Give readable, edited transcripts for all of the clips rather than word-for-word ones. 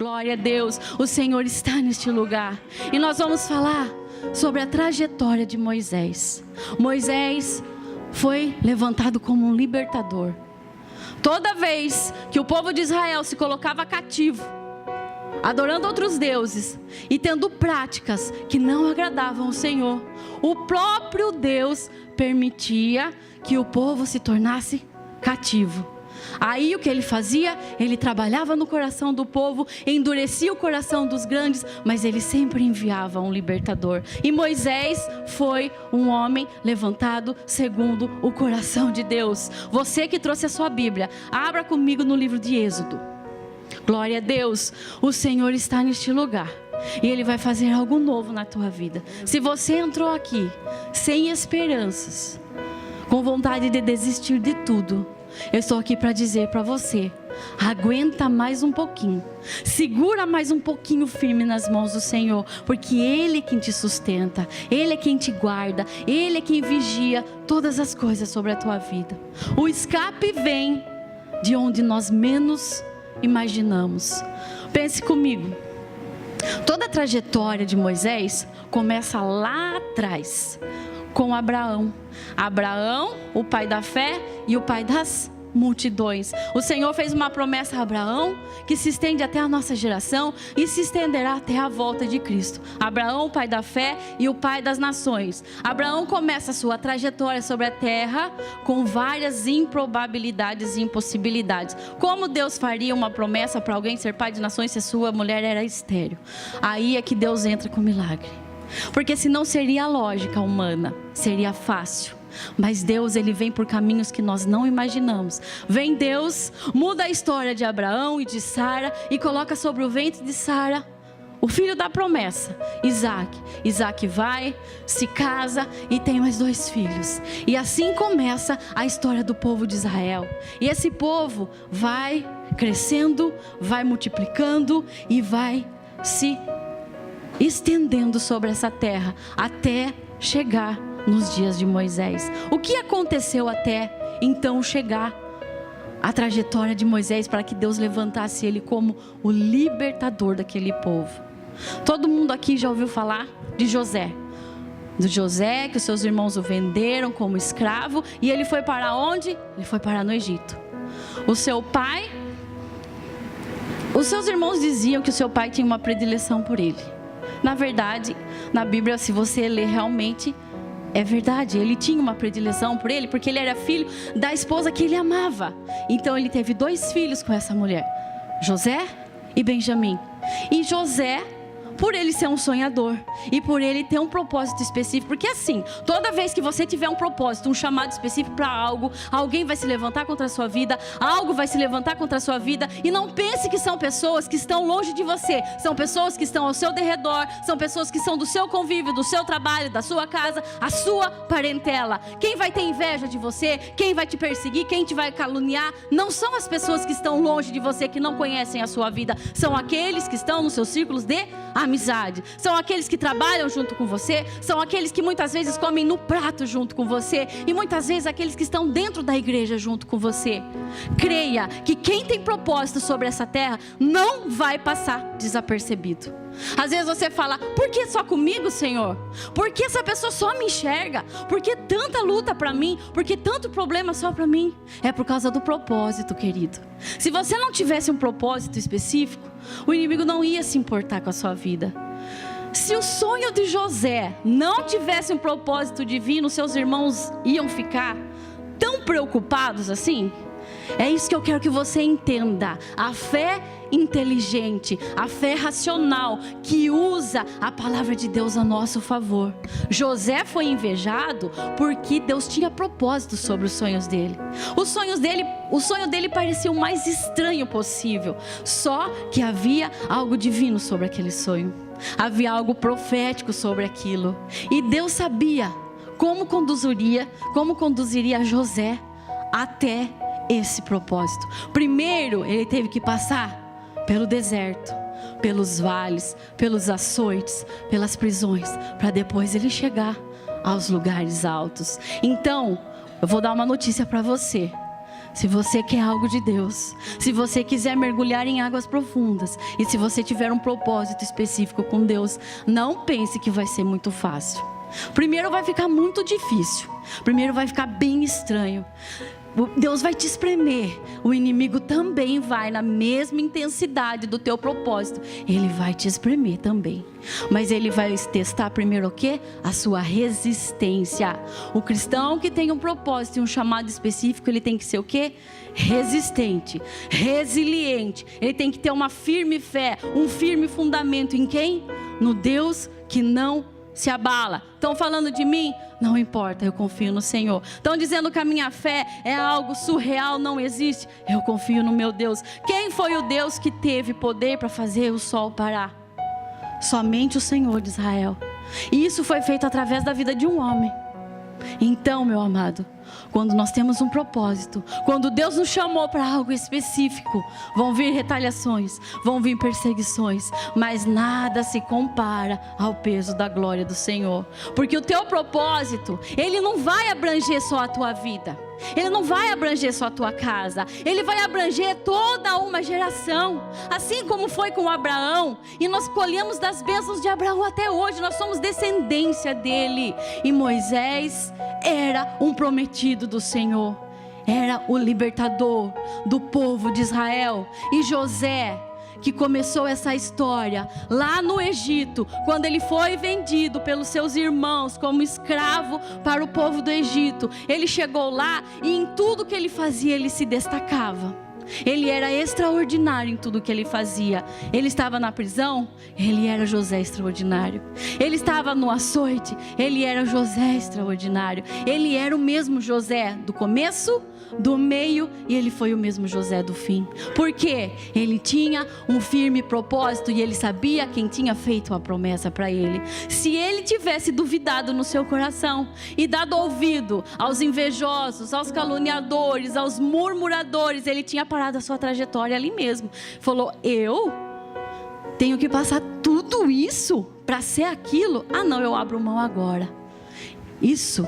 Glória a Deus, o Senhor está neste lugar. E nós vamos falar sobre a trajetória de Moisés. Moisés foi levantado como um libertador. Toda vez que o povo de Israel se colocava cativo, adorando outros deuses e tendo práticas que não agradavam o Senhor, o próprio Deus permitia que o povo se tornasse cativo. Aí o que ele fazia? Ele trabalhava no coração do povo, endurecia o coração dos grandes, mas ele sempre enviava um libertador. E Moisés foi um homem levantado segundo o coração de Deus. Você que trouxe a sua Bíblia, abra comigo no livro de Êxodo. Glória a Deus, o Senhor está neste lugar e Ele vai fazer algo novo na tua vida. Se você entrou aqui sem esperanças, com vontade de desistir de tudo, eu estou aqui para dizer para você: aguenta mais um pouquinho, segura mais um pouquinho firme nas mãos do Senhor, porque Ele é quem te sustenta, Ele é quem te guarda, Ele é quem vigia todas as coisas sobre a tua vida. O escape vem de onde nós menos imaginamos. Pense comigo, toda a trajetória de Moisés começa lá atrás, com Abraão. Abraão, o pai da fé e o pai das multidões. O Senhor fez uma promessa a Abraão que se estende até a nossa geração e se estenderá até a volta de Cristo. Abraão, o pai da fé e o pai das nações. Abraão começa a sua trajetória sobre a terra com várias improbabilidades e impossibilidades. Como Deus faria uma promessa para alguém ser pai de nações se a sua mulher era estéril? Aí é que Deus entra com milagre. Porque senão seria lógica humana, seria fácil. Mas Deus, Ele vem por caminhos que nós não imaginamos. Vem Deus, muda a história de Abraão e de Sara e coloca sobre o ventre de Sara o filho da promessa, Isaac. Isaac vai, se casa e tem mais 2 filhos. E assim começa a história do povo de Israel. E esse povo vai crescendo, vai multiplicando e vai se estendendo sobre essa terra até chegar nos dias de Moisés. O que aconteceu até então chegar a trajetória de Moisés para que Deus levantasse ele como o libertador daquele povo? Todo mundo aqui já ouviu falar de José? Do José, que os seus irmãos o venderam como escravo e ele foi para onde? Ele foi para no Egito. O seu pai, os seus irmãos diziam que o seu pai tinha uma predileção por ele. Na verdade, na Bíblia, se você ler realmente, é verdade, ele tinha uma predileção por ele, porque ele era filho da esposa que ele amava. Então ele teve 2 filhos com essa mulher, José e Benjamim. E José, por ele ser um sonhador e por ele ter um propósito específico, porque assim, toda vez que você tiver um propósito, um chamado específico para algo, alguém vai se levantar contra a sua vida, algo vai se levantar contra a sua vida. E não pense que são pessoas que estão longe de você, são pessoas que estão ao seu derredor, são pessoas que são do seu convívio, do seu trabalho, da sua casa, a sua parentela. Quem vai ter inveja de você, quem vai te perseguir, quem te vai caluniar, não são as pessoas que estão longe de você, que não conhecem a sua vida, são aqueles que estão nos seus círculos de amizade, são aqueles que trabalham junto com você, são aqueles que muitas vezes comem no prato junto com você e muitas vezes aqueles que estão dentro da igreja junto com você. Creia que quem tem propósito sobre essa terra não vai passar desapercebido. Às vezes você fala: por que só comigo, Senhor? Por que essa pessoa só me enxerga? Por que tanta luta para mim? Por que tanto problema só para mim? É por causa do propósito, querido. Se você não tivesse um propósito específico, o inimigo não ia se importar com a sua vida. Se o sonho de José não tivesse um propósito divino, seus irmãos iam ficar tão preocupados assim? É isso que eu quero que você entenda. A fé inteligente, a fé racional, que usa a palavra de Deus a nosso favor. José foi invejado porque Deus tinha propósito sobre os sonhos dele. O sonho dele parecia o mais estranho possível, só que havia algo divino sobre aquele sonho. Havia algo profético sobre aquilo. E Deus sabia como conduziria José até esse propósito. Primeiro ele teve que passar pelo deserto, pelos vales, pelos açoites, pelas prisões, para depois ele chegar aos lugares altos. Então, eu vou dar uma notícia para você. Se você quer algo de Deus, se você quiser mergulhar em águas profundas, e se você tiver um propósito específico com Deus, não pense que vai ser muito fácil. Primeiro vai ficar muito difícil, primeiro vai ficar bem estranho. Deus vai te espremer, o inimigo também vai na mesma intensidade do teu propósito, ele vai te espremer também, mas ele vai testar primeiro o quê? A sua resistência. O cristão que tem um propósito e um chamado específico, ele tem que ser o quê? Resistente, resiliente, ele tem que ter uma firme fé, um firme fundamento em quem? No Deus que não se abala. Estão falando de mim? Não importa, eu confio no Senhor. Estão dizendo que a minha fé é algo surreal, não existe. Eu confio no meu Deus. Quem foi o Deus que teve poder para fazer o sol parar? Somente o Senhor de Israel. E isso foi feito através da vida de um homem. Então, meu amado, quando nós temos um propósito, quando Deus nos chamou para algo específico, vão vir retaliações, vão vir perseguições, mas nada se compara ao peso da glória do Senhor. Porque o teu propósito, ele não vai abranger só a tua vida, ele não vai abranger só a tua casa, ele vai abranger toda uma geração, assim como foi com Abraão, e nós colhemos das bênçãos de Abraão até hoje, nós somos descendência dele. E Moisés era um prometido do Senhor, era o libertador do povo de Israel. E José, que começou essa história lá no Egito, quando ele foi vendido pelos seus irmãos como escravo para o povo do Egito, ele chegou lá e em tudo que ele fazia ele se destacava. Ele era extraordinário em tudo que ele fazia. Ele estava na prisão, ele era José extraordinário. Ele estava no açoite, ele era José extraordinário. Ele era o mesmo José do começo, do meio, e ele foi o mesmo José do fim. Por quê? Ele tinha um firme propósito e ele sabia quem tinha feito a promessa para ele. Se ele tivesse duvidado no seu coração e dado ouvido aos invejosos, aos caluniadores, aos murmuradores, ele tinha parado a sua trajetória ali mesmo. Falou: eu tenho que passar tudo isso para ser aquilo? Ah não, eu abro mão agora. Isso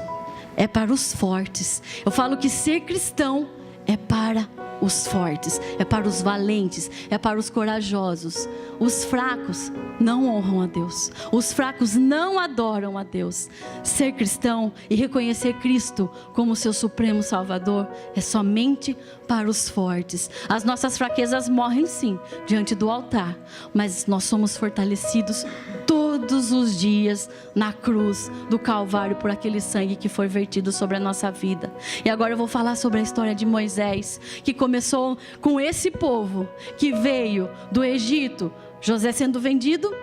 é para os fortes. Eu falo que ser cristão é para os fortes, é para os valentes, é para os corajosos. Os fracos não honram a Deus, os fracos não adoram a Deus. Ser cristão e reconhecer Cristo como seu supremo Salvador é somente para os fortes. As nossas fraquezas morrem sim diante do altar, mas nós somos fortalecidos todos os dias na cruz do Calvário por aquele sangue que foi vertido sobre a nossa vida. E agora eu vou falar sobre a história de Moisés, que começou com esse povo que veio do Egito, José sendo vendido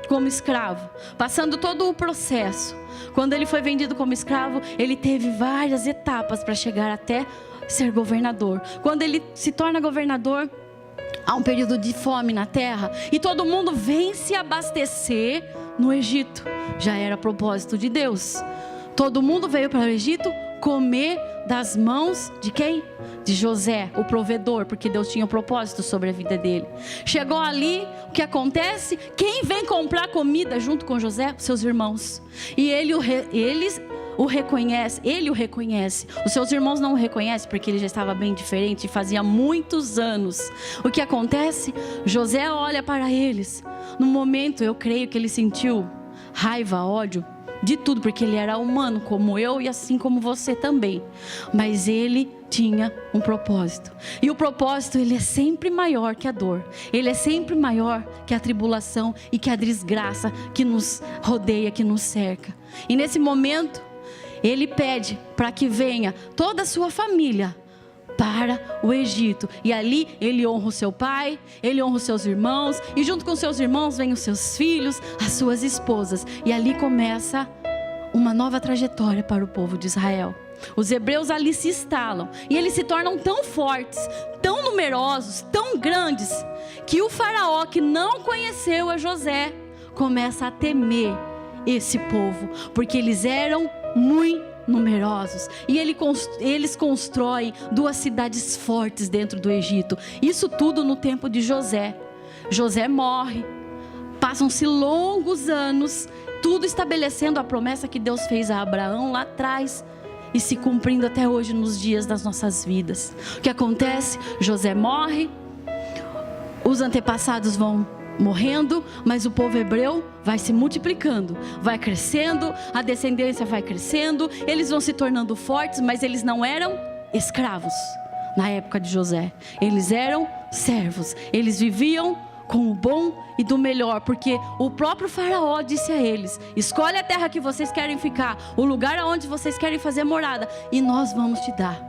como escravo, passando todo o processo. Quando ele foi vendido como escravo, ele teve várias etapas para chegar até ser governador. Quando ele se torna governador, há um período de fome na terra e todo mundo vem se abastecer no Egito. Já era propósito de Deus. Todo mundo veio para o Egito comer das mãos de quem? De José, o provedor, porque Deus tinha um propósito sobre a vida dele. Chegou ali, o que acontece? Quem vem comprar comida junto com José? Seus irmãos. E ele o reconhece. Os seus irmãos não o reconhecem porque ele já estava bem diferente e fazia muitos anos. O que acontece? José olha para eles. No momento eu creio que ele sentiu raiva, ódio de tudo, porque ele era humano como eu e assim como você também. Mas ele tinha um propósito. E o propósito, ele é sempre maior que a dor. Ele é sempre maior que a tribulação e que a desgraça que nos rodeia, que nos cerca. E nesse momento, ele pede para que venha toda a sua família para o Egito. E ali ele honra o seu pai, ele honra os seus irmãos, e junto com os seus irmãos vêm os seus filhos, as suas esposas. E ali começa uma nova trajetória para o povo de Israel. Os hebreus ali se instalam e eles se tornam tão fortes, tão numerosos, tão grandes, que o faraó, que não conheceu a José, começa a temer esse povo, porque eles eram muito numerosos. E eles constroem 2 cidades fortes dentro do Egito. Isso tudo no tempo de José. José morre, passam-se longos anos, tudo estabelecendo a promessa que Deus fez a Abraão lá atrás. e se cumprindo até hoje nos dias das nossas vidas. O que acontece? José morre, os antepassados vão morrendo, mas o povo hebreu vai se multiplicando, vai crescendo, a descendência vai crescendo, eles vão se tornando fortes, mas eles não eram escravos na época de José, eles eram servos, eles viviam com o bom e do melhor, porque o próprio faraó disse a eles: escolhe a terra que vocês querem ficar, o lugar aonde vocês querem fazer morada, e nós vamos te dar,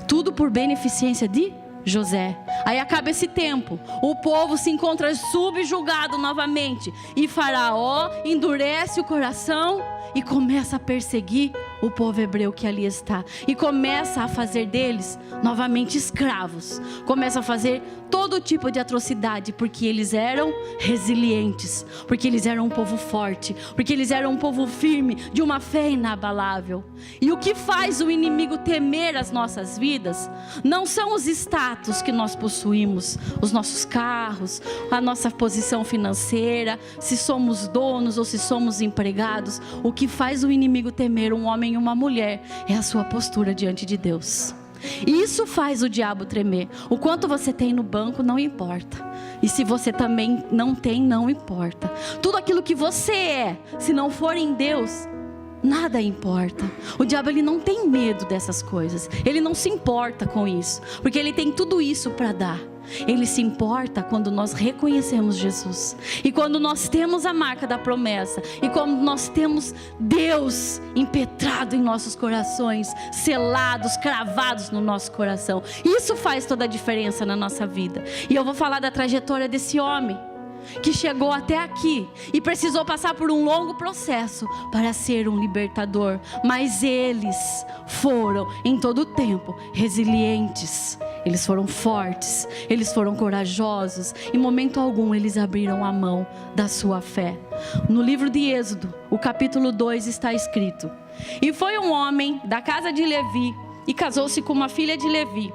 tudo por beneficência de José. Aí acaba esse tempo, o povo se encontra subjugado novamente, e Faraó endurece o coração e começa a perseguir o povo hebreu que ali está, e começa a fazer deles novamente escravos, começa a fazer todo tipo de atrocidade, porque eles eram resilientes, porque eles eram um povo forte, porque eles eram um povo firme, de uma fé inabalável. E o que faz o inimigo temer as nossas vidas não são os status que nós possuímos, os nossos carros, a nossa posição financeira, se somos donos ou se somos empregados. O que faz o inimigo temer um homem e uma mulher é a sua postura diante de Deus. Isso faz o diabo tremer. O quanto você tem no banco não importa, e se você também não tem, não importa. Tudo aquilo que você é, se não for em Deus, nada importa. O diabo, ele não tem medo dessas coisas, ele não se importa com isso, porque ele tem tudo isso para dar. Ele se importa quando nós reconhecemos Jesus, e quando nós temos a marca da promessa, e quando nós temos Deus impetrado em nossos corações, selados, cravados no nosso coração. Isso faz toda a diferença na nossa vida. E eu vou falar da trajetória desse homem que chegou até aqui e precisou passar por um longo processo para ser um libertador, mas eles foram em todo o tempo resilientes, eles foram fortes, eles foram corajosos. Em momento algum eles abriram a mão da sua fé. No livro de Êxodo, o capítulo 2 está escrito: e foi um homem da casa de Levi e casou-se com uma filha de Levi.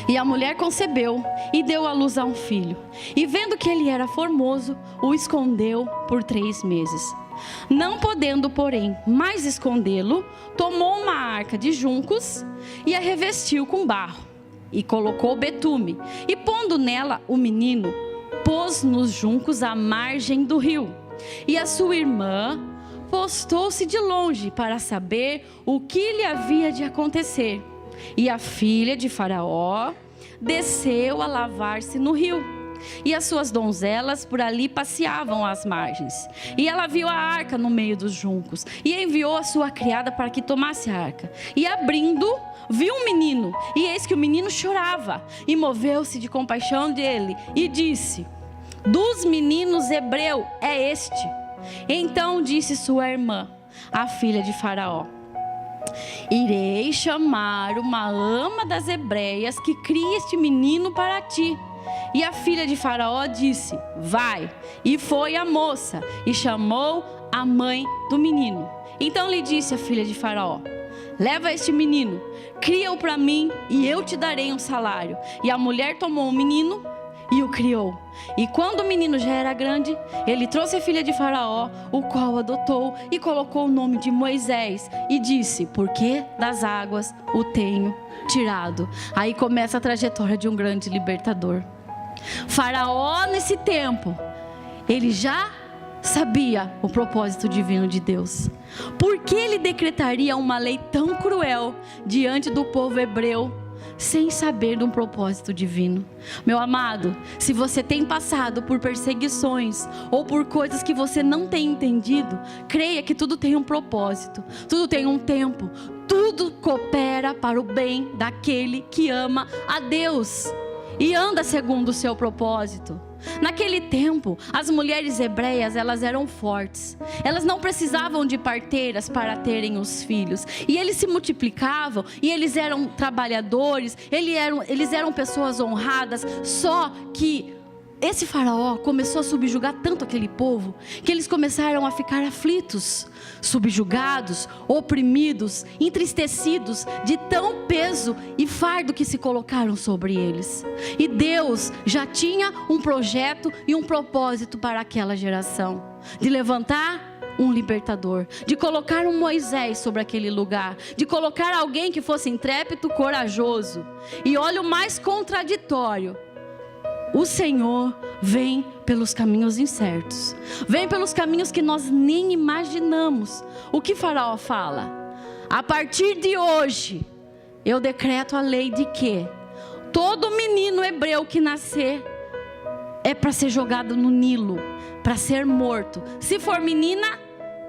E a mulher concebeu e deu à luz a um filho, e vendo que ele era formoso, o escondeu por 3 meses. Não podendo, porém, mais escondê-lo, tomou uma arca de juncos e a revestiu com barro, e colocou betume, e pondo nela o menino, pôs nos juncos à margem do rio. E a sua irmã postou-se de longe para saber o que lhe havia de acontecer. E a filha de Faraó desceu a lavar-se no rio, e as suas donzelas por ali passeavam às margens. E ela viu a arca no meio dos juncos, e enviou a sua criada para que tomasse a arca. E abrindo, viu um menino, e eis que o menino chorava, e moveu-se de compaixão dele, e disse: dos meninos hebreu é este. Então disse sua irmã, a filha de Faraó: irei chamar uma ama das hebreias que cria este menino para ti. E a filha de Faraó disse: vai. E foi a moça e chamou a mãe do menino. Então lhe disse a filha de Faraó: leva este menino, cria-o para mim e eu te darei um salário. E a mulher tomou o menino e o criou. E quando o menino já era grande, ele trouxe a filha de Faraó, o qual adotou e colocou o nome de Moisés, e disse: porque das águas o tenho tirado. Aí começa a trajetória de um grande libertador. Faraó, nesse tempo, ele já sabia o propósito divino de Deus. Por que ele decretaria uma lei tão cruel diante do povo hebreu, sem saber de um propósito divino? Meu amado, se você tem passado por perseguições ou por coisas que você não tem entendido, creia que tudo tem um propósito, tudo tem um tempo, tudo coopera para o bem daquele que ama a Deus e anda segundo o seu propósito. Naquele tempo, as mulheres hebreias, elas eram fortes. Elas não precisavam de parteiras para terem os filhos. E eles se multiplicavam, e eles eram trabalhadores, eles eram pessoas honradas. Só que esse faraó começou a subjugar tanto aquele povo, que eles começaram a ficar aflitos, subjugados, oprimidos, entristecidos, de tão peso e fardo que se colocaram sobre eles. E Deus já tinha um projeto e um propósito para aquela geração, de levantar um libertador, de colocar um Moisés sobre aquele lugar, de colocar alguém que fosse intrépido, corajoso. E olha o mais contraditório: o Senhor vem pelos caminhos incertos, vem pelos caminhos que nós nem imaginamos. O que Faraó fala? A partir de hoje, eu decreto a lei de que todo menino hebreu que nascer é para ser jogado no Nilo, para ser morto. Se for menina,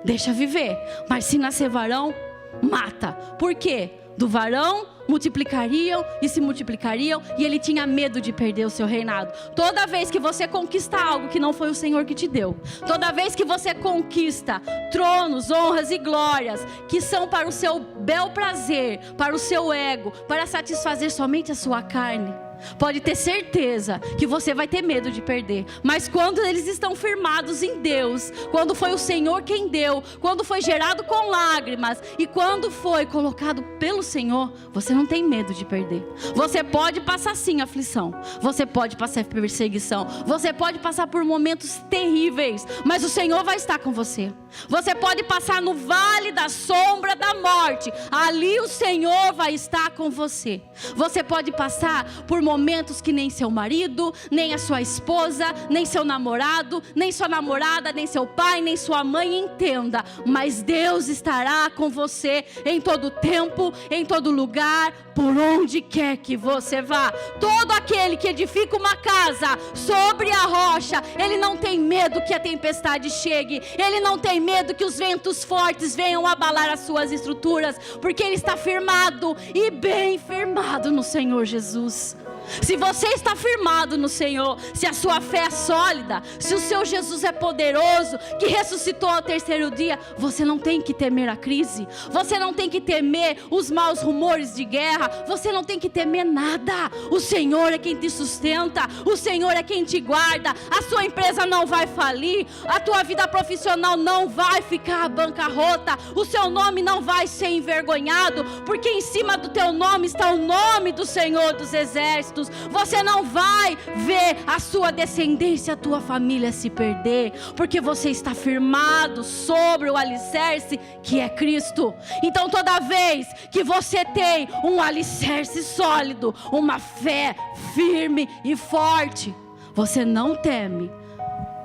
deixa viver, mas se nascer varão, mata. Por quê? Do varão multiplicariam e se multiplicariam, e ele tinha medo de perder o seu reinado. Toda vez que você conquista algo que não foi o Senhor que te deu, toda vez que você conquista tronos, honras e glórias que são para o seu bel prazer, para o seu ego, para satisfazer somente a sua carne, pode ter certeza que você vai ter medo de perder. Mas quando eles estão firmados em Deus, quando foi o Senhor quem deu, quando foi gerado com lágrimas e quando foi colocado pelo Senhor, você não tem medo de perder. Você pode passar sim aflição, você pode passar perseguição, você pode passar por momentos terríveis, mas o Senhor vai estar com você. Você pode passar no vale da sombra da morte, ali o Senhor vai estar com você. Você pode passar por momentos que nem seu marido, nem a sua esposa, nem seu namorado, nem sua namorada, nem seu pai, nem sua mãe entenda, mas Deus estará com você em todo tempo, em todo lugar, por onde quer que você vá. Todo aquele que edifica uma casa sobre a rocha, ele não tem medo que a tempestade chegue, ele não tem medo que os ventos fortes venham abalar as suas estruturas, porque ele está firmado e bem firmado no Senhor Jesus. Se você está firmado no Senhor, se a sua fé é sólida, se o seu Jesus é poderoso, que ressuscitou ao terceiro dia, você não tem que temer a crise, você não tem que temer os maus rumores de guerra, você não tem que temer nada. O Senhor é quem te sustenta, o Senhor é quem te guarda. A sua empresa não vai falir, a tua vida profissional não vai ficar à bancarrota, o seu nome não vai ser envergonhado, porque em cima do teu nome está o nome do Senhor dos Exércitos. Você não vai ver a sua descendência, a tua família se perder, porque você está firmado sobre o alicerce que é Cristo. Então toda vez que você tem um alicerce sólido, uma fé firme e forte, você não teme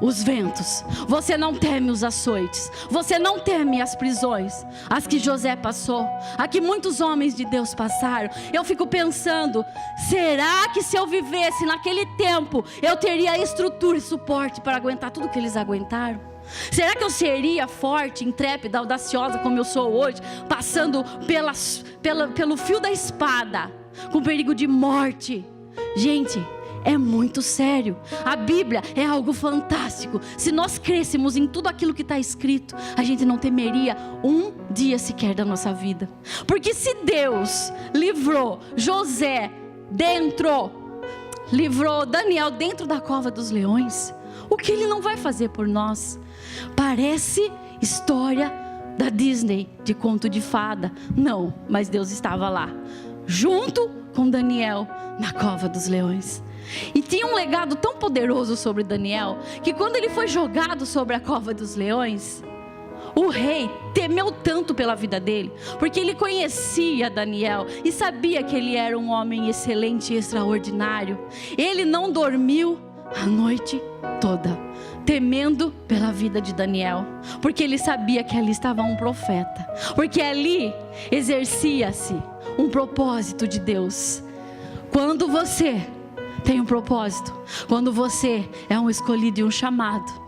os ventos, você não teme os açoites, você não teme as prisões, as que José passou, a que muitos homens de Deus passaram. Eu fico pensando, será que se eu vivesse naquele tempo, eu teria estrutura e suporte para aguentar tudo que eles aguentaram? Será que eu seria forte, intrépida, audaciosa como eu sou hoje, passando pelo fio da espada, com perigo de morte? Gente, é muito sério. A Bíblia é algo fantástico. Se nós crêssemos em tudo aquilo que está escrito, a gente não temeria um dia sequer da nossa vida. Porque se Deus livrou José livrou Daniel dentro da cova dos leões, o que Ele não vai fazer por nós? Parece história da Disney, de conto de fada. Não, mas Deus estava lá, junto com Daniel, na cova dos leões. E tinha um legado tão poderoso sobre Daniel, que quando ele foi jogado sobre a cova dos leões, o rei temeu tanto pela vida dele, porque ele conhecia Daniel e sabia que ele era um homem excelente e extraordinário. Ele não dormiu a noite toda, temendo pela vida de Daniel, porque ele sabia que ali estava um profeta, porque ali exercia-se um propósito de Deus. Quando você tem um propósito, quando você é um escolhido e um chamado,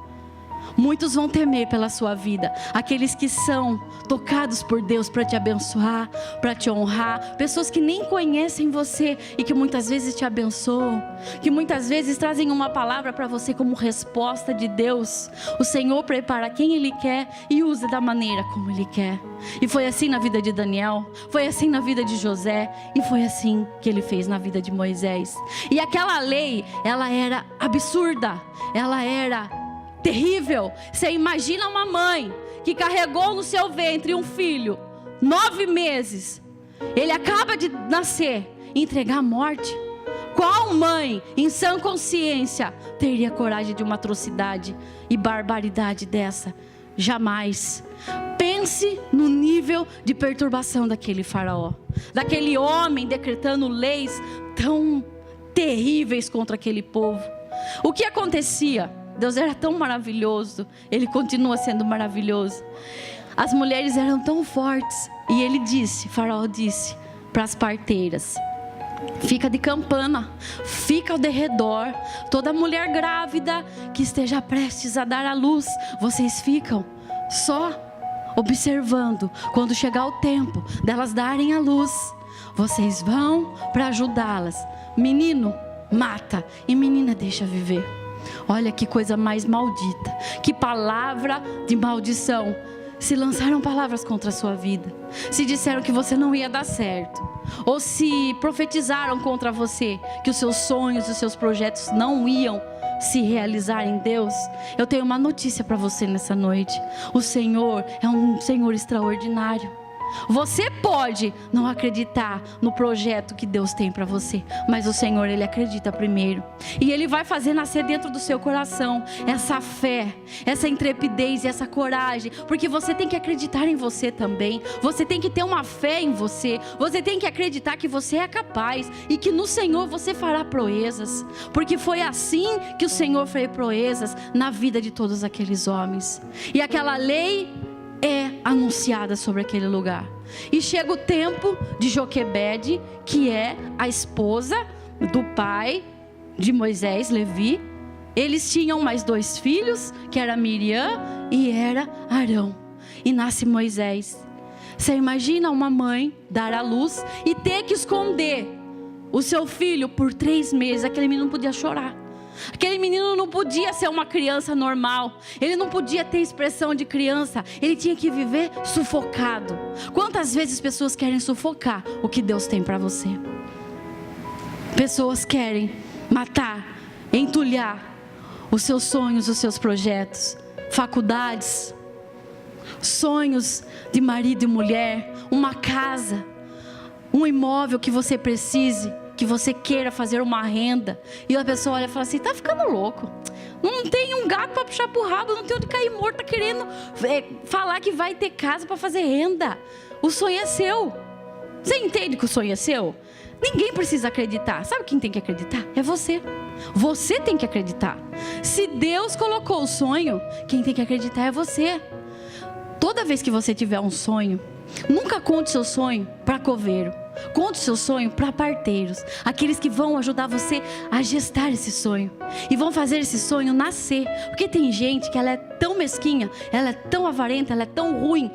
muitos vão temer pela sua vida. Aqueles que são tocados por Deus para te abençoar, para te honrar. Pessoas que nem conhecem você e que muitas vezes te abençoam, que muitas vezes trazem uma palavra para você como resposta de Deus. O Senhor prepara quem Ele quer e usa da maneira como Ele quer. E foi assim na vida de Daniel, foi assim na vida de José, e foi assim que Ele fez na vida de Moisés. E aquela lei, ela era absurda, ela era terrível. Você imagina uma mãe que carregou no seu ventre um filho 9 meses, ele acaba de nascer, e entregar a morte? Qual mãe em sã consciência teria coragem de uma atrocidade e barbaridade dessa? jamais. Pense no nível de perturbação daquele faraó, daquele homem decretando leis tão terríveis contra aquele povo. O que acontecia? Deus era tão maravilhoso, Ele continua sendo maravilhoso. As mulheres eram tão fortes, e ele disse, Faraó disse para as parteiras: fica de campana, fica ao derredor, toda mulher grávida que esteja prestes a dar à luz, vocês ficam só observando. Quando chegar o tempo delas darem à luz, vocês vão para ajudá-las. Menino, mata, e menina, deixa viver. Olha que coisa mais maldita, que palavra de maldição. Se lançaram palavras contra a sua vida, se disseram que você não ia dar certo, ou se profetizaram contra você, que os seus sonhos, os seus projetos não iam se realizar em Deus. Eu tenho uma notícia para você nessa noite: o Senhor é um Senhor extraordinário. Você pode não acreditar no projeto que Deus tem para você, mas o Senhor, Ele acredita primeiro, e Ele vai fazer nascer dentro do seu coração essa fé, essa intrepidez e essa coragem, porque você tem que acreditar em você também. Você tem que ter uma fé em você, você tem que acreditar que você é capaz, e que no Senhor você fará proezas, porque foi assim que o Senhor fez proezas na vida de todos aqueles homens, e aquela lei é anunciada sobre aquele lugar. E chega o tempo de Joquebede, que é a esposa do pai de Moisés, Levi. Eles tinham mais 2 filhos, que era Miriam e era Arão. E nasce Moisés. Você imagina uma mãe dar à luz e ter que esconder o seu filho por 3 meses. Aquele menino não podia chorar. Aquele menino não podia ser uma criança normal. Ele não podia ter expressão de criança. Ele tinha que viver sufocado. Quantas vezes pessoas querem sufocar o que Deus tem para você? Pessoas querem matar, entulhar os seus sonhos, os seus projetos, faculdades, sonhos de marido e mulher, uma casa, um imóvel que você precise, que você queira fazer uma renda, e a pessoa olha e fala assim: tá ficando louco, não tem um gato para puxar pro rabo, não tem onde cair morto, tá querendo falar que vai ter casa para fazer renda. O sonho é seu. Você entende que o sonho é seu? Ninguém precisa acreditar. Sabe quem tem que acreditar? É você. Você tem que acreditar. Se Deus colocou o sonho, quem tem que acreditar é você. Toda vez que você tiver um sonho, nunca conte seu sonho para coveiro. Conte seu sonho para parteiros, aqueles que vão ajudar você a gestar esse sonho e vão fazer esse sonho nascer. Porque tem gente que ela é tão mesquinha, ela é tão avarenta, ela é tão ruim,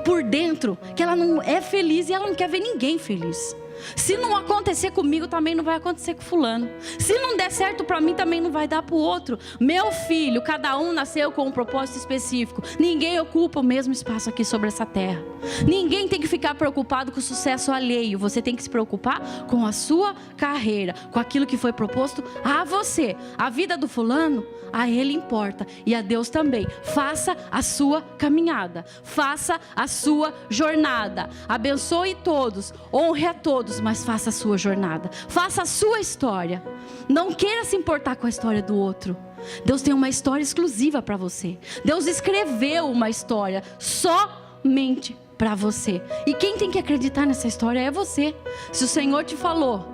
por dentro, que ela não é feliz e ela não quer ver ninguém feliz. Se não acontecer comigo, também não vai acontecer com fulano. Se não der certo para mim, também não vai dar para o outro. Meu filho, cada um nasceu com um propósito específico. Ninguém ocupa o mesmo espaço aqui sobre essa terra. Ninguém tem que ficar preocupado com o sucesso alheio. Você tem que se preocupar com a sua carreira, com aquilo que foi proposto a você. A vida do fulano, a ele importa, e a Deus também. Faça a sua caminhada, faça a sua jornada. Abençoe todos, honre a todos, mas faça a sua jornada, faça a sua história. Não queira se importar com a história do outro. Deus tem uma história exclusiva para você. Deus escreveu uma história somente para você, e quem tem que acreditar nessa história é você. Se o Senhor te falou: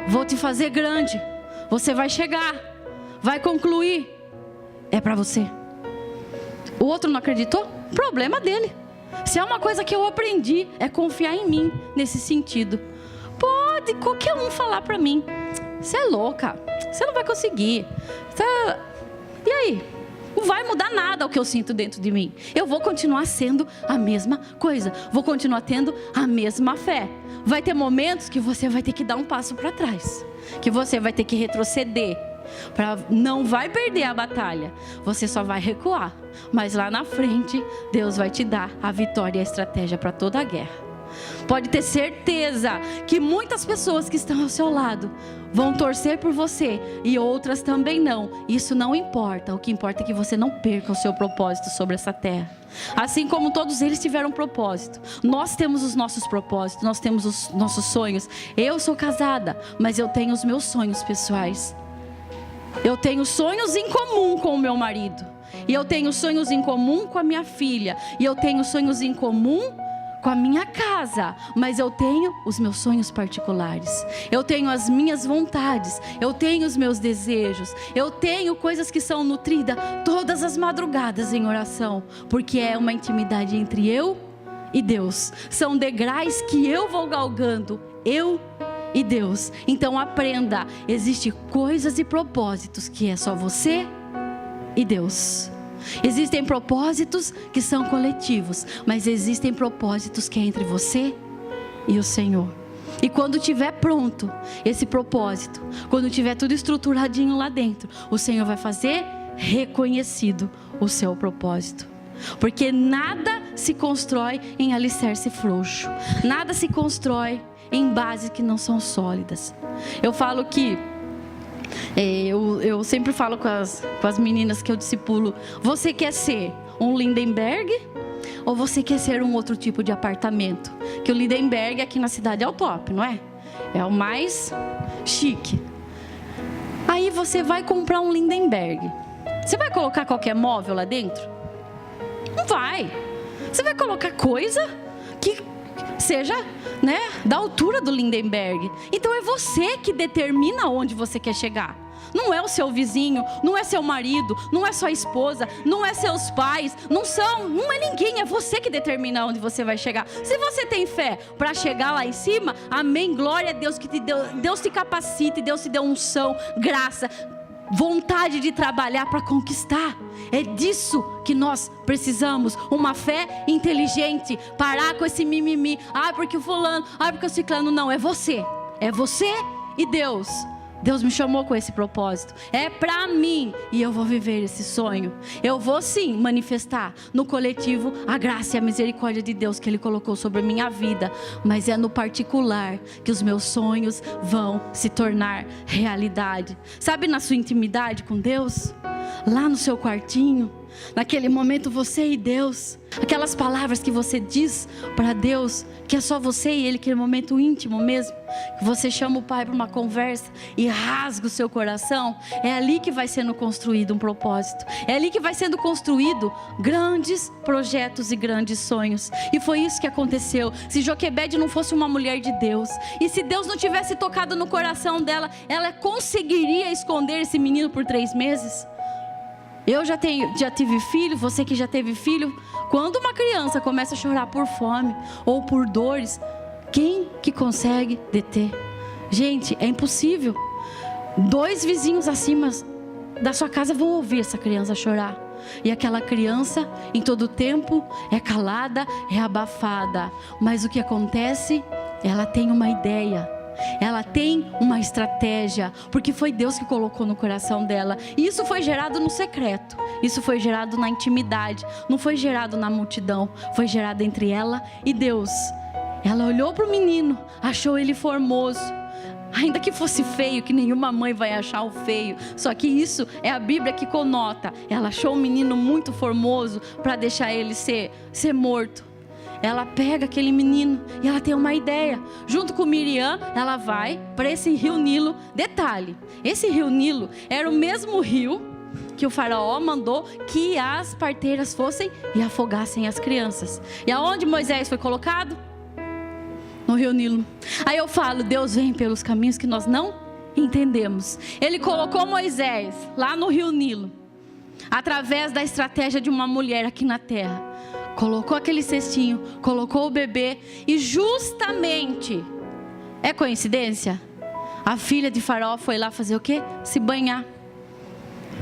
vou te fazer grande, você vai chegar, vai concluir, é para você. O outro não acreditou? Problema dele. Se é uma coisa que eu aprendi, é confiar em mim nesse sentido. Pode qualquer um falar para mim: você é louca, você não vai conseguir. E aí? Não vai mudar nada o que eu sinto dentro de mim. Eu vou continuar sendo a mesma coisa, vou continuar tendo a mesma fé. Vai ter momentos que você vai ter que dar um passo para trás, que você vai ter que retroceder. Não vai perder a batalha, você só vai recuar, mas lá na frente Deus vai te dar a vitória e a estratégia para toda a guerra. Pode ter certeza que muitas pessoas que estão ao seu lado vão torcer por você, e outras também não. Isso não importa. O que importa é que você não perca o seu propósito sobre essa terra. Assim como todos eles tiveram propósito, nós temos os nossos propósitos, nós temos os nossos sonhos. Eu sou casada, mas eu tenho os meus sonhos pessoais. Eu tenho sonhos em comum com o meu marido. e eu tenho sonhos em comum com a minha filha, e eu tenho sonhos em comum com a minha casa, mas eu tenho os meus sonhos particulares, eu tenho as minhas vontades, eu tenho os meus desejos, eu tenho coisas que são nutridas todas as madrugadas em oração, porque é uma intimidade entre eu e Deus, são degraus que eu vou galgando, eu e Deus. Então aprenda, existem coisas e propósitos que é só você e Deus. Existem propósitos que são coletivos, mas existem propósitos que é entre você e o Senhor. E quando estiver pronto esse propósito, quando tiver tudo estruturadinho lá dentro, o Senhor vai fazer reconhecido o seu propósito. Porque nada se constrói em alicerce frouxo, nada se constrói em bases que não são sólidas. Eu falo que eu sempre falo com as meninas que eu discipulo: você quer ser um Lindenberg ou você quer ser um outro tipo de apartamento? Que o Lindenberg aqui na cidade é o top, não é? É o mais chique. Aí você vai comprar um Lindenberg, você vai colocar qualquer móvel lá dentro? Não vai. Você vai colocar coisa que seja, né, da altura do Lindenberg. Então é você que determina onde você quer chegar. Não é o seu vizinho, não é seu marido, não é sua esposa, não é seus pais, não é ninguém, é você que determina onde você vai chegar. Se você tem fé para chegar lá em cima, amém, glória a Deus, que Deus te capacite, Deus te deu unção, graça, vontade de trabalhar para conquistar. É disso que nós precisamos, uma fé inteligente, parar com esse mimimi, porque o fulano, porque o ciclano. Não, é você e Deus. Deus me chamou com esse propósito, é para mim, e eu vou viver esse sonho. Eu vou sim manifestar no coletivo a graça e a misericórdia de Deus que Ele colocou sobre a minha vida, mas é no particular que os meus sonhos vão se tornar realidade. Sabe, na sua intimidade com Deus, lá no seu quartinho, naquele momento você e Deus, aquelas palavras que você diz para Deus, que é só você e Ele, aquele momento íntimo mesmo, que você chama o Pai para uma conversa e rasga o seu coração. É ali que vai sendo construído um propósito, é ali que vai sendo construído grandes projetos e grandes sonhos. E foi isso que aconteceu. Se Joquebede não fosse uma mulher de Deus, e se Deus não tivesse tocado no coração dela, ela conseguiria esconder esse menino por 3 meses? Eu já tive filho, você que já teve filho, quando uma criança começa a chorar por fome ou por dores, quem que consegue deter? Gente, é impossível. 2 vizinhos acima da sua casa vão ouvir essa criança chorar. E aquela criança, em todo tempo, é calada, é abafada. Mas o que acontece? Ela tem uma ideia. Ela tem uma estratégia, porque foi Deus que colocou no coração dela. E isso foi gerado no secreto, isso foi gerado na intimidade, não foi gerado na multidão, foi gerado entre ela e Deus. Ela olhou para o menino, achou ele formoso, ainda que fosse feio, que nenhuma mãe vai achar o feio, só que isso é a Bíblia que conota. Ela achou o menino muito formoso para deixar ele ser morto. Ela pega aquele menino e ela tem uma ideia. Junto com Miriam, ela vai para esse rio Nilo. Detalhe, esse rio Nilo era o mesmo rio que o faraó mandou que as parteiras fossem e afogassem as crianças. E aonde Moisés foi colocado? No rio Nilo. Aí eu falo, Deus vem pelos caminhos que nós não entendemos. Ele colocou Moisés lá no rio Nilo, através da estratégia de uma mulher aqui na terra. Colocou aquele cestinho, colocou o bebê, e justamente, é coincidência? A filha de Faraó foi lá fazer o quê? Se banhar.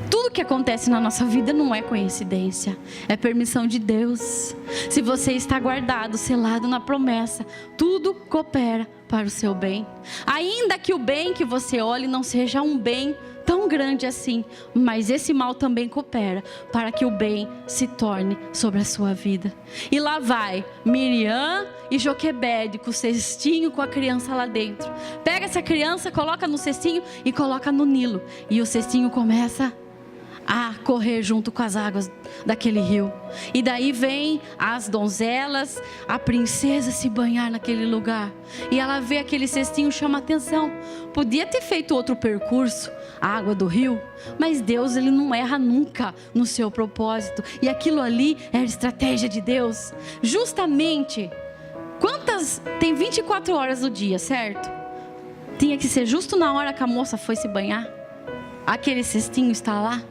Tudo que acontece na nossa vida não é coincidência, é permissão de Deus. Se você está guardado, selado na promessa, tudo coopera para o seu bem. Ainda que o bem que você olhe não seja um bem tão grande assim, mas esse mal também coopera para que o bem se torne sobre a sua vida. E lá vai Miriam e Joquebede com o cestinho, com a criança lá dentro. Pega essa criança, coloca no cestinho e coloca no Nilo, e o cestinho começa a correr junto com as águas daquele rio. E daí vem as donzelas, a princesa se banhar naquele lugar. E ela vê aquele cestinho, chama atenção. Podia ter feito outro percurso, a água do rio, mas Deus, ele não erra nunca no seu propósito. E aquilo ali era estratégia de Deus. Justamente, tem 24 horas do dia, certo? Tinha que ser justo na hora que a moça foi se banhar. Aquele cestinho está lá.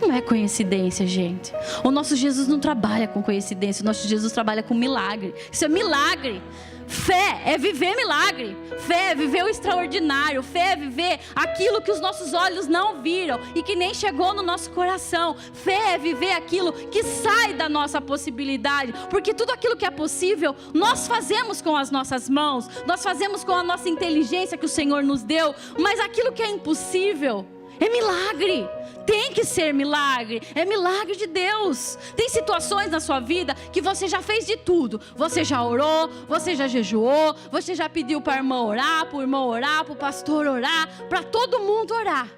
Não é coincidência, gente. O nosso Jesus não trabalha com coincidência. O nosso Jesus trabalha com milagre. Isso é milagre. Fé é viver milagre. Fé é viver o extraordinário. Fé é viver aquilo que os nossos olhos não viram e que nem chegou no nosso coração. Fé é viver aquilo que sai da nossa possibilidade. Porque tudo aquilo que é possível, nós fazemos com as nossas mãos. Nós fazemos com a nossa inteligência que o Senhor nos deu. Mas aquilo que é impossível é milagre. Tem que ser milagre. É milagre de Deus. Tem situações na sua vida que você já fez de tudo. Você já orou, você já jejuou, você já pediu para a irmã orar, para o irmão orar, para o pastor orar, para todo mundo orar.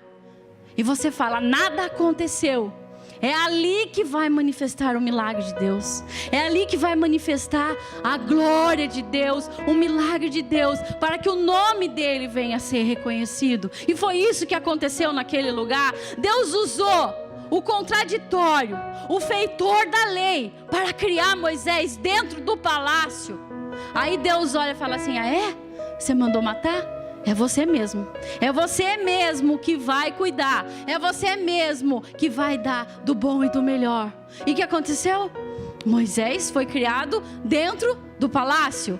E você fala, nada aconteceu. É ali que vai manifestar o milagre de Deus. É ali que vai manifestar a glória de Deus, o milagre de Deus, para que o nome dele venha a ser reconhecido. E foi isso que aconteceu naquele lugar. Deus usou o contraditório, o feitor da lei, para criar Moisés dentro do palácio. Aí Deus olha e fala assim, ah é? Você mandou matar? É você mesmo. É você mesmo que vai cuidar. É você mesmo que vai dar do bom e do melhor. E o que aconteceu? Moisés foi criado dentro do palácio.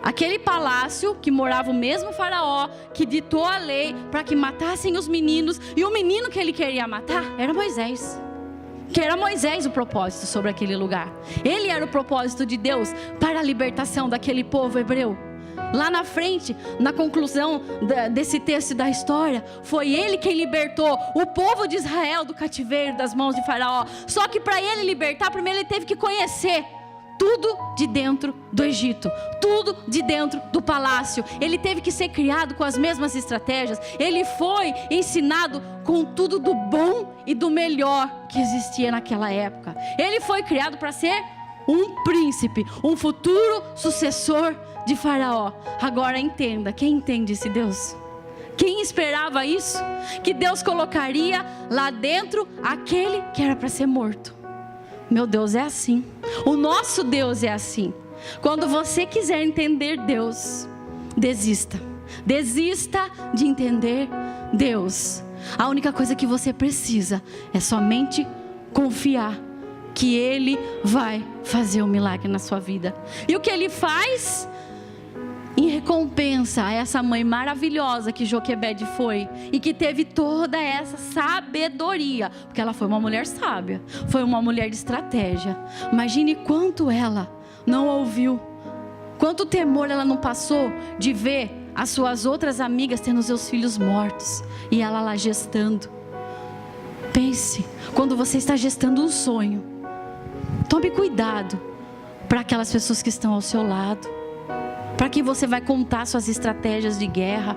Aquele palácio que morava o mesmo faraó, que ditou a lei para que matassem os meninos. E o menino que ele queria matar era Moisés. Que era Moisés o propósito sobre aquele lugar. Ele era o propósito de Deus para a libertação daquele povo hebreu. Lá na frente, na conclusão desse texto da história, foi ele quem libertou o povo de Israel do cativeiro das mãos de Faraó. Só que para ele libertar, primeiro ele teve que conhecer tudo de dentro do Egito, tudo de dentro do palácio. Ele teve que ser criado com as mesmas estratégias. Ele foi ensinado com tudo do bom e do melhor que existia naquela época. Ele foi criado para ser um príncipe, um futuro sucessor de Faraó. Agora entenda, quem entende esse Deus? Quem esperava isso? Que Deus colocaria lá dentro aquele que era para ser morto. Meu Deus é assim. O nosso Deus é assim. Quando você quiser entender Deus, desista. Desista de entender Deus. A única coisa que você precisa é somente confiar que Ele vai fazer um milagre na sua vida. E o que Ele faz? Em recompensa a essa mãe maravilhosa que Joquebede foi, e que teve toda essa sabedoria, porque ela foi uma mulher sábia, foi uma mulher de estratégia. Imagine quanto ela não ouviu, quanto temor ela não passou de ver as suas outras amigas tendo seus filhos mortos, e ela lá gestando. Pense, quando você está gestando um sonho, tome cuidado para aquelas pessoas que estão ao seu lado, para quem você vai contar suas estratégias de guerra.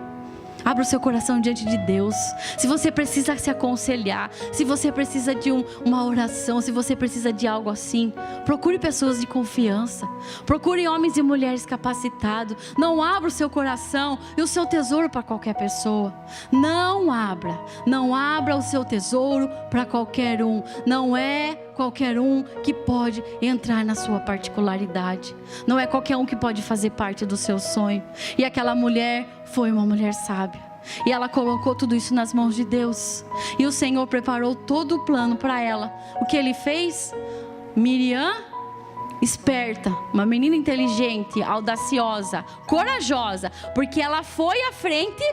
Abra o seu coração diante de Deus. Se você precisa se aconselhar, se você precisa de uma oração, se você precisa de algo assim, procure pessoas de confiança. Procure homens e mulheres capacitados. Não abra o seu coração e o seu tesouro para qualquer pessoa. Não abra o seu tesouro para qualquer um. Não é qualquer um que pode entrar na sua particularidade. Não é qualquer um que pode fazer parte do seu sonho. E aquela mulher foi uma mulher sábia. E ela colocou tudo isso nas mãos de Deus. E o Senhor preparou todo o plano para ela. O que Ele fez? Miriam, esperta, uma menina inteligente, audaciosa, corajosa, porque ela foi à frente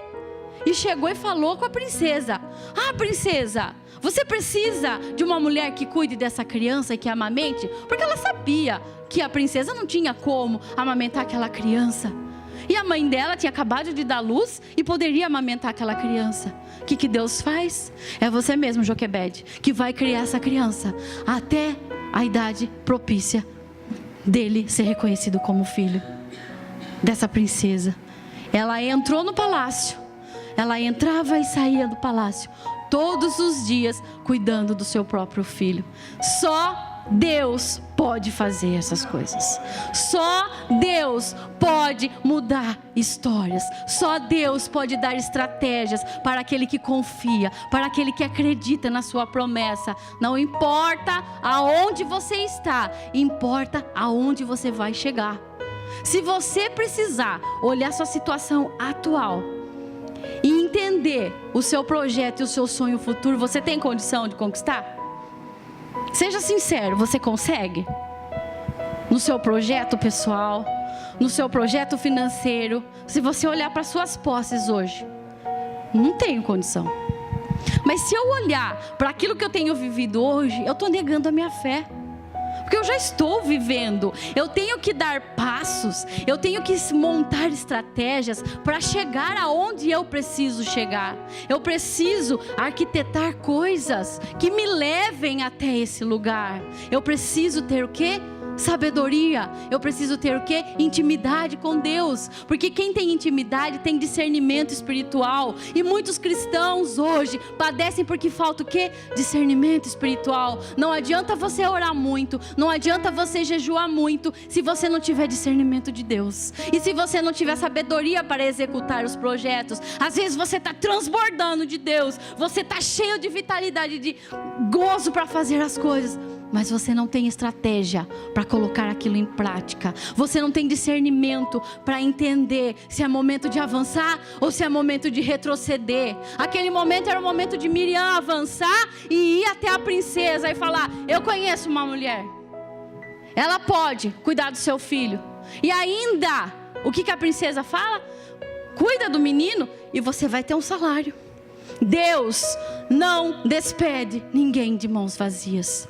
e chegou e falou com a princesa: ah, princesa, você precisa de uma mulher que cuide dessa criança e que amamente? Porque ela sabia que a princesa não tinha como amamentar aquela criança. E a mãe dela tinha acabado de dar luz e poderia amamentar aquela criança. O que Deus faz? É você mesmo, Joquebede, que vai criar essa criança até a idade propícia dele ser reconhecido como filho dessa princesa. Ela entrou no palácio. Ela entrava e saía do palácio todos os dias cuidando do seu próprio filho. Só Deus pode fazer essas coisas. Só Deus pode mudar histórias. Só Deus pode dar estratégias para aquele que confia, para aquele que acredita na sua promessa. Não importa aonde você está, importa aonde você vai chegar. Se você precisar olhar sua situação atual e entender o seu projeto e o seu sonho futuro, você tem condição de conquistar? Seja sincero, você consegue? No seu projeto pessoal, no seu projeto financeiro, se você olhar para suas posses hoje, não tenho condição. Mas se eu olhar para aquilo que eu tenho vivido hoje, eu estou negando a minha fé. Porque eu já estou vivendo, eu tenho que dar passos, eu tenho que montar estratégias para chegar aonde eu preciso chegar. Eu preciso arquitetar coisas que me levem até esse lugar. Eu preciso ter o quê? Sabedoria. Eu preciso ter o quê? Intimidade com Deus. Porque quem tem intimidade tem discernimento espiritual. E muitos cristãos hoje padecem porque falta o quê? Discernimento espiritual. Não adianta você orar muito, não adianta você jejuar muito, se você não tiver discernimento de Deus. E se você não tiver sabedoria para executar os projetos. Às vezes você está transbordando de Deus, você está cheio de vitalidade, de gozo para fazer as coisas, mas você não tem estratégia para colocar aquilo em prática. Você não tem discernimento para entender se é momento de avançar ou se é momento de retroceder. Aquele momento era o momento de Miriam avançar e ir até a princesa e falar: eu conheço uma mulher, ela pode cuidar do seu filho. E ainda, o que a princesa fala? Cuida do menino e você vai ter um salário. Deus não despede ninguém de mãos vazias.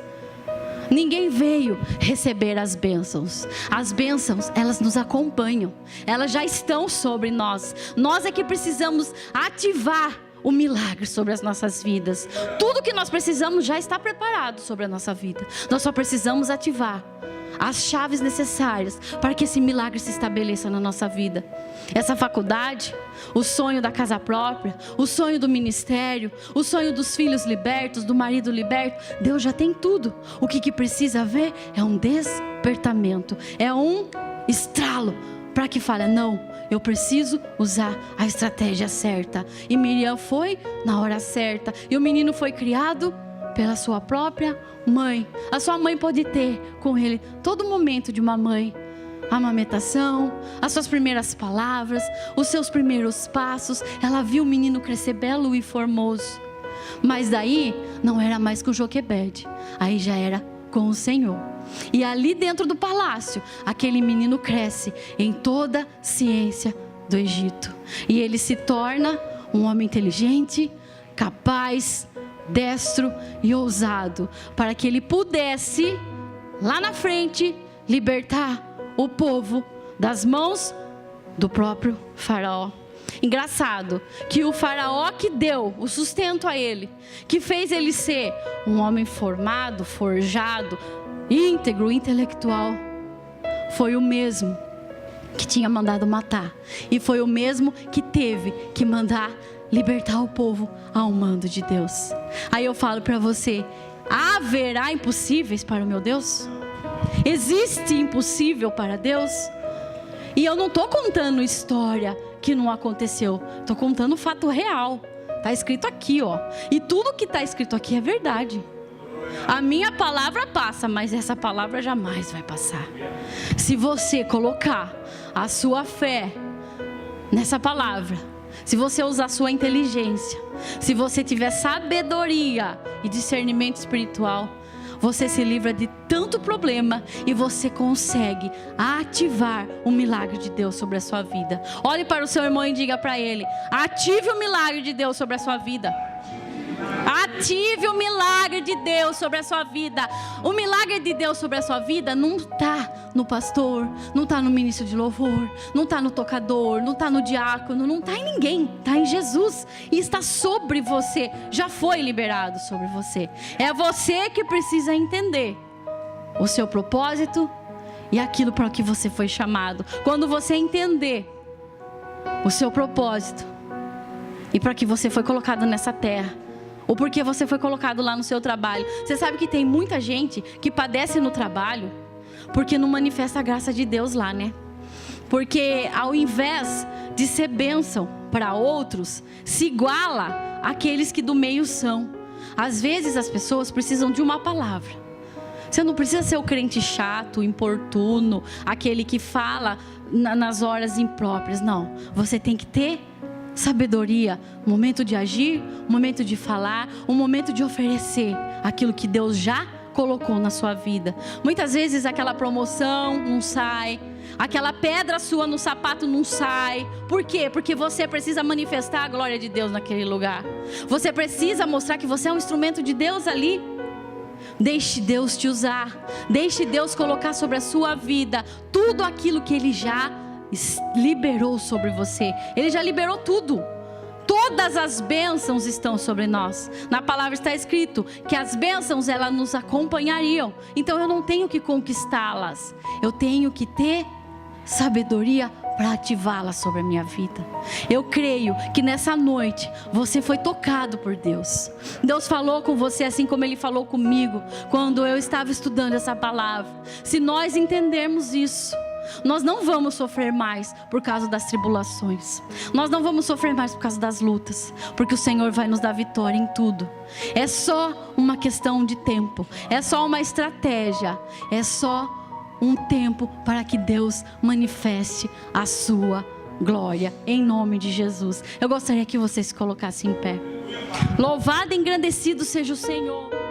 Ninguém veio receber as bênçãos. As bênçãos, elas nos acompanham. Elas já estão sobre nós. Nós é que precisamos ativar o milagre sobre as nossas vidas. Tudo que nós precisamos já está preparado sobre a nossa vida. Nós só precisamos ativar as chaves necessárias para que esse milagre se estabeleça na nossa vida. Essa faculdade, o sonho da casa própria, o sonho do ministério, o sonho dos filhos libertos, do marido liberto, Deus já tem tudo. O que precisa haver é um despertamento, é um estralo para que fale: não, eu preciso usar a estratégia certa. E Miriam foi na hora certa, e o menino foi criado pela sua própria mãe. A sua mãe pode ter com ele todo momento de uma mãe: a amamentação, as suas primeiras palavras, os seus primeiros passos. Ela viu o menino crescer belo e formoso. Mas daí não era mais com Joquebede, aí já era com o Senhor. E ali dentro do palácio, aquele menino cresce em toda a ciência do Egito. E ele se torna um homem inteligente, capaz, destro e ousado, para que ele pudesse lá na frente libertar o povo das mãos do próprio faraó. Engraçado que o faraó que deu o sustento a ele, que fez ele ser um homem formado, forjado, íntegro, intelectual, foi o mesmo que tinha mandado matar, e foi o mesmo que teve que mandar libertar o povo ao mando de Deus. Aí eu falo para você: haverá impossíveis para o meu Deus? Existe impossível para Deus? E eu não estou contando história que não aconteceu, estou contando fato real. Está escrito aqui, ó. E tudo que está escrito aqui é verdade. A minha palavra passa, mas essa palavra jamais vai passar. Se você colocar a sua fé nessa palavra, se você usar sua inteligência, se você tiver sabedoria e discernimento espiritual, você se livra de tanto problema e você consegue ativar o milagre de Deus sobre a sua vida. Olhe para o seu irmão e diga para ele: ative o milagre de Deus sobre a sua vida. Ative o milagre de Deus sobre a sua vida. O milagre de Deus sobre a sua vida não está no pastor, não está no ministro de louvor, não está no tocador, não está no diácono, não está em ninguém, está em Jesus. E está sobre você, já foi liberado sobre você. É você que precisa entender o seu propósito e aquilo para o que você foi chamado. Quando você entender o seu propósito e para que você foi colocado nessa terra, ou porque você foi colocado lá no seu trabalho. Você sabe que tem muita gente que padece no trabalho porque não manifesta a graça de Deus lá, né? Porque ao invés de ser bênção para outros, se iguala àqueles que do meio são. Às vezes as pessoas precisam de uma palavra. Você não precisa ser o crente chato, importuno, aquele que fala nas horas impróprias. Não, você tem que ter sabedoria, momento de agir, momento de falar, um momento de oferecer aquilo que Deus já colocou na sua vida. Muitas vezes aquela promoção não sai, aquela pedra sua no sapato não sai. Por quê? Porque você precisa manifestar a glória de Deus naquele lugar. Você precisa mostrar que você é um instrumento de Deus ali. Deixe Deus te usar. Deixe Deus colocar sobre a sua vida tudo aquilo que Ele já liberou sobre você. Ele já liberou tudo. Todas as bênçãos estão sobre nós. Na palavra está escrito que as bênçãos elas nos acompanhariam. Então eu não tenho que conquistá-las. Eu tenho que ter sabedoria para ativá-las sobre a minha vida. Eu creio que nessa noite você foi tocado por Deus. Deus falou com você assim como Ele falou comigo quando eu estava estudando essa palavra. Se nós entendermos isso, nós não vamos sofrer mais por causa das tribulações. Nós não vamos sofrer mais por causa das lutas, porque o Senhor vai nos dar vitória em tudo. É só uma questão de tempo. É só uma estratégia. É só um tempo para que Deus manifeste a sua glória, em nome de Jesus. Eu gostaria que você se colocasse em pé. Louvado e engrandecido seja o Senhor.